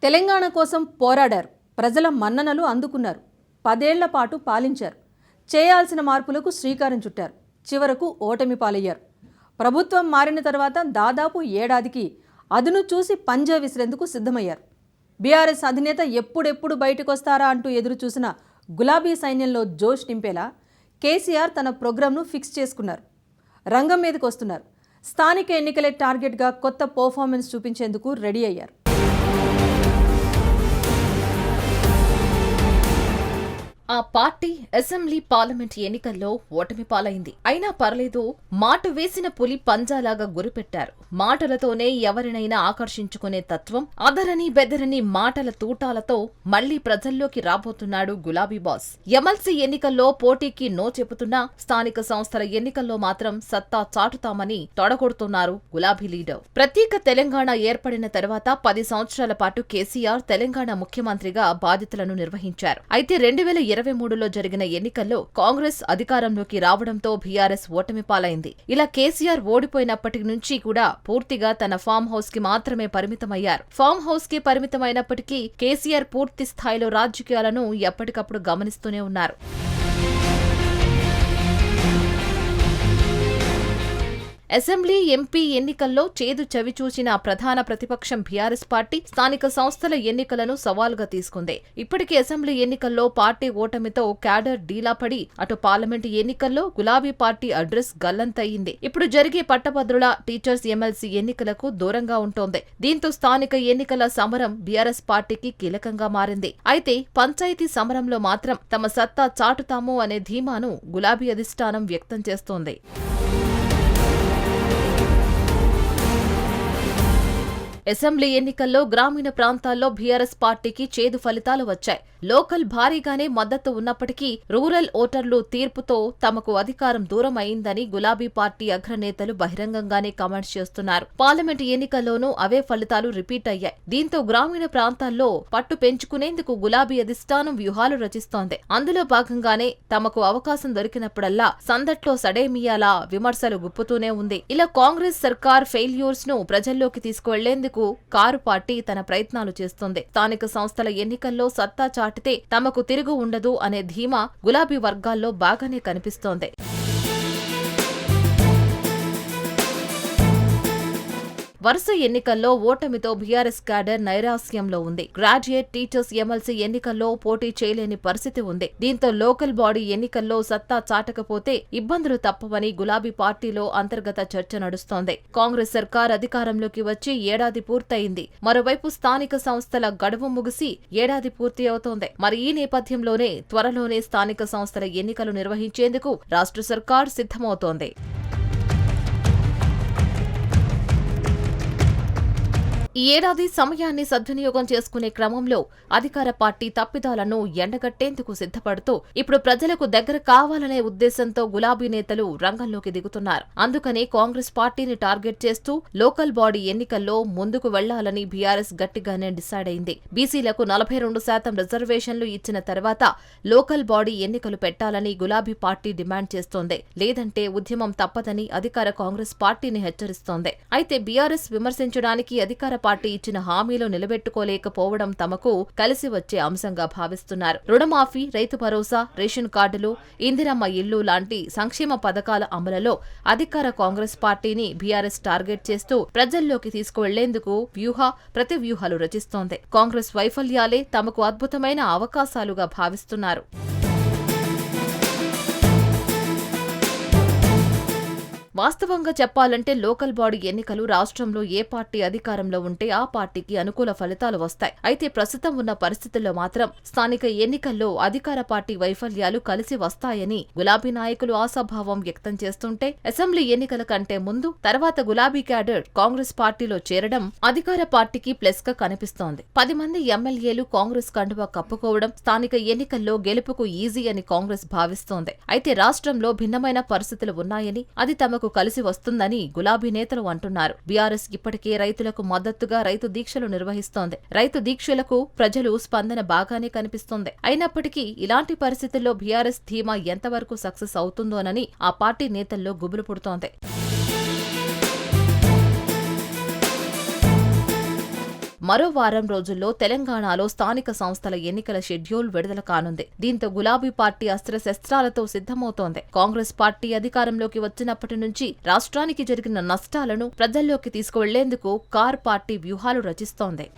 తెలంగాణ కోసం పోరాడారు, ప్రజల మన్ననలు అందుకున్నారు, 10 ఏళ్ల పాటు పాలించారు, చేయాల్సిన మార్పులకు శ్రీకారం చుట్టారు, చివరకు ఓటమి పాలయ్యారు. ప్రభుత్వం మారిన తర్వాత దాదాపు ఏడాదికి అదును చూసి పంజా విసిరేందుకు సిద్ధమయ్యారు. బీఆర్ఎస్ అధినేత ఎప్పుడెప్పుడు బయటకొస్తారా అంటూ ఎదురు చూసిన గులాబీ సైన్యంలో జోష్ నింపేలా కేసీఆర్ తన ప్రోగ్రాంను ఫిక్స్ చేసుకున్నారు. రంగం మీదకి వస్తున్నారు. స్థానిక ఎన్నికలే టార్గెట్గా కొత్త పర్ఫార్మెన్స్ చూపించేందుకు రెడీ అయ్యారు. ఆ పార్టీ అసెంబ్లీ పార్లమెంట్ ఎన్నికల్లో ఓటమి పాలైంది. అయినా పర్లేదు, మాట వేసిన పులి పంజాలాగా గురిపెట్టారు. మాటలతోనే ఎవరినైనా ఆకర్షించుకునే తత్వం, అదరని బెదరని మాటల తూటాలతో మళ్లీ ప్రజల్లోకి రాబోతున్నాడు గులాబీ బాస్. ఎమ్మెల్సీ ఎన్నికల్లో పోటీకి నో చెబుతున్నా స్థానిక సంస్థల ఎన్నికల్లో మాత్రం సత్తా చాటుతామని తొడగొడుతున్నారు గులాబీ లీడర్. ప్రత్యేక తెలంగాణ ఏర్పడిన తర్వాత 10 సంవత్సరాల పాటు కేసీఆర్ తెలంగాణ ముఖ్యమంత్రిగా బాధ్యతలను నిర్వహించారు. అయితే 2023లో జరిగిన ఎన్నికల్లో కాంగ్రెస్ అధికారంలోకి రావడంతో బీఆర్ఎస్ ఓటమి పాలైంది. ఇలా కేసీఆర్ ఓడిపోయినప్పటి నుంచి కూడా పూర్తిగా తన ఫామ్ హౌస్ కి మాత్రమే పరిమితమయ్యారు. ఫామ్ హౌస్ కి పరిమితమైనప్పటికీ కేసీఆర్ పూర్తి స్థాయిలో రాజకీయాలను ఎప్పటికప్పుడు గమనిస్తూనే ఉన్నారు. అసెంబ్లీ, ఎంపీ ఎన్నికల్లో చేదు చవిచూసిన ప్రధాన ప్రతిపక్షం బీఆర్ఎస్ పార్టీ స్థానిక సంస్థల ఎన్నికలను సవాలుగా తీసుకుంది. ఇప్పటికే అసెంబ్లీ ఎన్నికల్లో పార్టీ ఓటమితో క్యాడర్ డీలాపడి అటు పార్లమెంటు ఎన్నికల్లో గులాబీ పార్టీ అడ్రస్ గల్లంతయ్యింది. ఇప్పుడు జరిగే పట్టభద్రుల, టీచర్స్ ఎమ్మెల్సీ ఎన్నికలకు దూరంగా ఉంటోంది. దీంతో స్థానిక ఎన్నికల సమరం బీఆర్ఎస్ పార్టీకి కీలకంగా మారింది. అయితే పంచాయతీ సమరంలో మాత్రం తమ సత్తా చాటుతాము అనే ధీమాను గులాబీ అధిష్టానం వ్యక్తం చేస్తోంది. అసెంబ్లీ ఎన్నికల్లో గ్రామీణ ప్రాంతాల్లో బీఆర్ఎస్ పార్టీకి చేదు ఫలితాలు వచ్చాయి. లోకల్ భారీగానే మద్దతు ఉన్నప్పటికీ రూరల్ ఓటర్లు తీర్పుతో తమకు అధికారం దూరం అయిందని గులాబీ పార్టీ అగ్రనేతలు బహిరంగంగానే కామెంట్స్ చేస్తున్నారు. పార్లమెంటు ఎన్నికల్లోనూ అవే ఫలితాలు రిపీట్ అయ్యాయి. దీంతో గ్రామీణ ప్రాంతాల్లో పట్టు పెంచుకునేందుకు గులాబీ అధిష్టానం వ్యూహాలు రచిస్తోంది. అందులో భాగంగానే తమకు అవకాశం దొరికినప్పుడల్లా సందట్లో సడేమియాలా విమర్శలు గుప్పుతూనే ఉంది. ఇలా కాంగ్రెస్ సర్కార్ ఫెయిల్యూర్స్ ను ప్రజల్లోకి తీసుకువెళ్లేందుకు కారు పార్టీ తన ప్రయత్నాలు చేస్తోంది. స్థానిక సంస్థల ఎన్నికల్లో సత్తా చాటితే తమకు తిరుగు ఉండదు అనే ధీమా గులాబీ వర్గాల్లో బాగానే కనిపిస్తోంది. వరుస ఎన్నికల్లో ఓటమితో బీఆర్ఎస్ క్యాడర్ నైరాస్యంలో ఉంది. గ్రాడ్యుయేట్, టీచర్స్ ఎమ్మెల్సీ ఎన్నికల్లో పోటీ చేయలేని పరిస్థితి ఉంది. దీంతో లోకల్ బాడీ ఎన్నికల్లో సత్తా చాటకపోతే ఇబ్బందులు తప్పవని గులాబీ పార్టీలో అంతర్గత చర్చ నడుస్తోంది. కాంగ్రెస్ సర్కార్ అధికారంలోకి వచ్చి ఏడాది పూర్తయింది. మరోవైపు స్థానిక సంస్థల గడువు ముగిసి ఏడాది పూర్తి అవుతోంది. మరి ఈ నేపథ్యంలోనే త్వరలోనే స్థానిక సంస్థల ఎన్నికలు నిర్వహించేందుకు రాష్ట్ర సర్కార్ సిద్ధమవుతోంది. ఈ ఏడాది సమయాన్ని సద్వినియోగం చేసుకునే క్రమంలో అధికార పార్టీ తప్పిదాలను ఎండగట్టేందుకు సిద్ధపడుతూ ఇప్పుడు ప్రజలకు దగ్గర కావాలనే ఉద్దేశంతో గులాబీ నేతలు రంగంలోకి దిగుతున్నారు. అందుకనే కాంగ్రెస్ పార్టీని టార్గెట్ చేస్తూ లోకల్ బాడీ ఎన్నికల్లో ముందుకు వెళ్లాలని బీఆర్ఎస్ గట్టిగానే డిసైడ్ అయింది. బీసీలకు 42% రిజర్వేషన్లు ఇచ్చిన తర్వాత లోకల్ బాడీ ఎన్నికలు పెట్టాలని గులాబీ పార్టీ డిమాండ్ చేస్తోంది. లేదంటే ఉద్యమం తప్పదని అధికార కాంగ్రెస్ పార్టీని హెచ్చరిస్తోంది. అయితే బీఆర్ఎస్ విమర్శించడానికి అధికార పార్టీ ఇచ్చిన హామీలు నిలబెట్టుకోలేకపోవడం తమకు కలిసి వచ్చే అంశంగా భావిస్తున్నారు. రుణమాఫీ, రైతు భరోసా, రేషన్ కార్డులు, ఇందిరమ్మ ఇళ్లు లాంటి సంక్షేమ పథకాల అమలులో అధికార కాంగ్రెస్ పార్టీని బీఆర్ఎస్ టార్గెట్ చేస్తూ ప్రజల్లోకి తీసుకువెళ్లేందుకు ప్రతివ్యూహాలు రచిస్తోంది. కాంగ్రెస్ వైఫల్యాలే తమకు అద్భుతమైన అవకాశాలుగా భావిస్తున్నారు. వాస్తవంగా చెప్పాలంటే లోకల్ బాడీ ఎన్నికలు రాష్ట్రంలో ఏ పార్టీ అధికారంలో ఉంటే ఆ పార్టీకి అనుకూల ఫలితాలు వస్తాయి. అయితే ప్రస్తుతం ఉన్న పరిస్థితుల్లో మాత్రం స్థానిక ఎన్నికల్లో అధికార పార్టీ వైఫల్యాలు కలిసి వస్తాయని గులాబీ నాయకులు ఆశాభావం వ్యక్తం చేస్తుంటే అసెంబ్లీ ఎన్నికల కంటే ముందు తర్వాత గులాబీ క్యాడర్ కాంగ్రెస్ పార్టీలో చేరడం అధికార పార్టీకి ప్లస్ గా కనిపిస్తోంది. 10 మంది ఎమ్మెల్యేలు కాంగ్రెస్ కండువా కప్పుకోవడం స్థానిక ఎన్నికల్లో గెలుపుకు ఈజీ అని కాంగ్రెస్ భావిస్తోంది. అయితే రాష్ట్రంలో భిన్నమైన పరిస్థితులు ఉన్నాయని అది తమకు కలిసి వస్తుందని గులాబీ నేతలు అంటున్నారు. బీఆర్ఎస్ ఇప్పటికే రైతులకు మద్దతుగా రైతు దీక్షలు నిర్వహిస్తోంది. రైతు దీక్షలకు ప్రజలు స్పందన బాగానే కనిపిస్తోంది. అయినప్పటికీ ఇలాంటి పరిస్థితుల్లో బీఆర్ఎస్ ధీమా ఎంతవరకు సక్సెస్ అవుతుందోనని ఆ పార్టీ నేతల్లో గుబులు పుడుతోంది. మరో వారం రోజుల్లో తెలంగాణలో స్థానిక సంస్థల ఎన్నికల షెడ్యూల్ విడుదల కానుంది. దీంతో గులాబీ పార్టీ అస్త్రశస్త్రాలతో సిద్ధమవుతోంది. కాంగ్రెస్ పార్టీ అధికారంలోకి వచ్చినప్పటి నుంచి రాష్ట్రానికి జరిగిన నష్టాలను ప్రజల్లోకి తీసుకువెళ్లేందుకు కార్ పార్టీ వ్యూహాలు రచిస్తోంది.